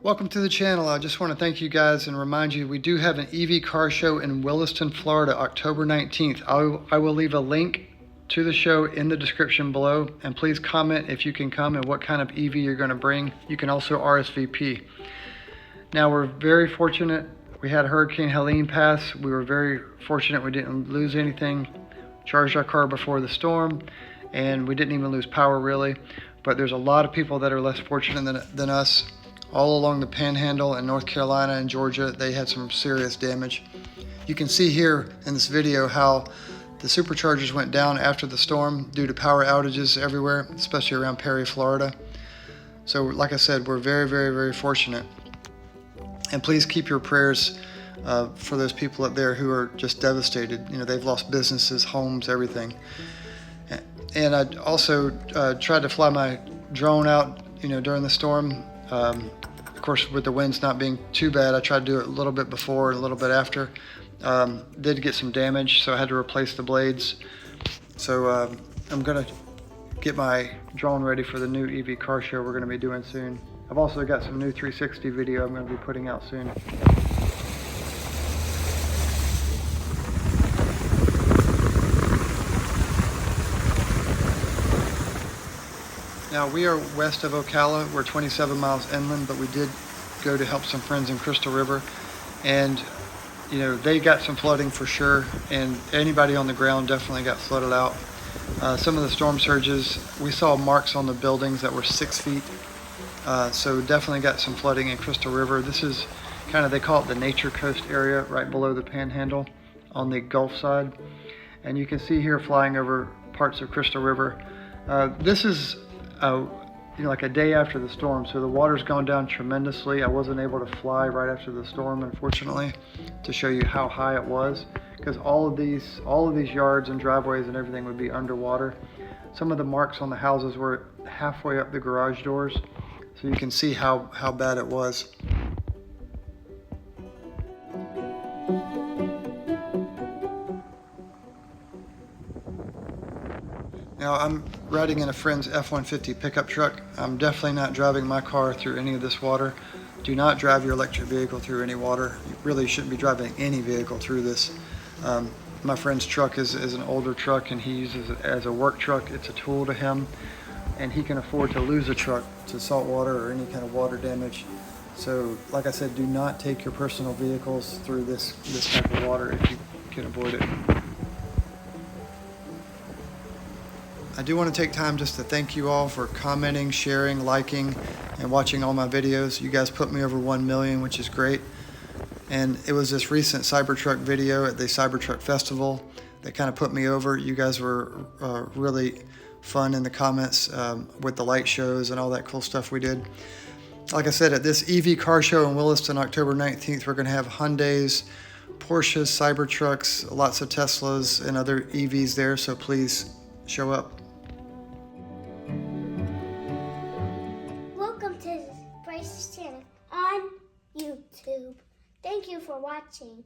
Welcome to the channel. I just want to thank you guys and remind you we do have an EV car show in Williston, Florida, October 19th. I will leave a link to the show in the description below, and please comment if you can come and what kind of EV you're going to bring. You can also RSVP. Now, we're very fortunate. We had Hurricane Helene pass. We were very fortunate we didn't lose anything. Charged our car before the storm, and we didn't even lose power really. But there's a lot of people that are less fortunate than us. All along the Panhandle in North Carolina and Georgia, they had some serious damage. You can see here in this video how the superchargers went down after the storm due to power outages everywhere, especially around Perry, Florida. So like I said, we're very, very, very fortunate. And please keep your prayers for those people up there who are just devastated. You know, they've lost businesses, homes, everything. And I also tried to fly my drone out, during the storm. Of course, with the winds not being too bad, I tried to do it a little bit before and a little bit after. Did get some damage, so I had to replace the blades. So I'm gonna get my drone ready for the new EV car show we're gonna be doing soon. I've also got some new 360 video I'm gonna be putting out soon. Now, we are west of Ocala. We're 27 miles inland, but we did go to help some friends in Crystal River. And, they got some flooding for sure. And anybody on the ground definitely got flooded out. Some of the storm surges, we saw marks on the buildings that were 6 feet. So definitely got some flooding in Crystal River. This is they call it the Nature Coast area right below the Panhandle on the Gulf side. And you can see here flying over parts of Crystal River. This is like a day after the storm, so the water's gone down tremendously. I wasn't able to fly right after the storm, unfortunately, to show you how high it was, because all of these yards and driveways and everything would be underwater. Some of the marks on the houses were halfway up the garage doors, so you can see how bad it was. Now, I'm riding in a friend's F-150 pickup truck. I'm definitely not driving my car through any of this water. Do not drive your electric vehicle through any water. You really shouldn't be driving any vehicle through this. My friend's truck is an older truck, and he uses it as a work truck. It's a tool to him, and he can afford to lose a truck to salt water or any kind of water damage. So, like I said, do not take your personal vehicles through this type of water if you can avoid it. I do want to take time just to thank you all for commenting, sharing, liking, and watching all my videos. You guys put me over 1 million, which is great. And it was this recent Cybertruck video at the Cybertruck Festival that kind of put me over. You guys were really fun in the comments with the light shows and all that cool stuff we did. Like I said, at this EV car show in Williston, October 19th, we're going to have Hyundais, Porsches, Cybertrucks, lots of Teslas, and other EVs there, so please show up. Welcome to Bryce's channel on YouTube. Thank you for watching.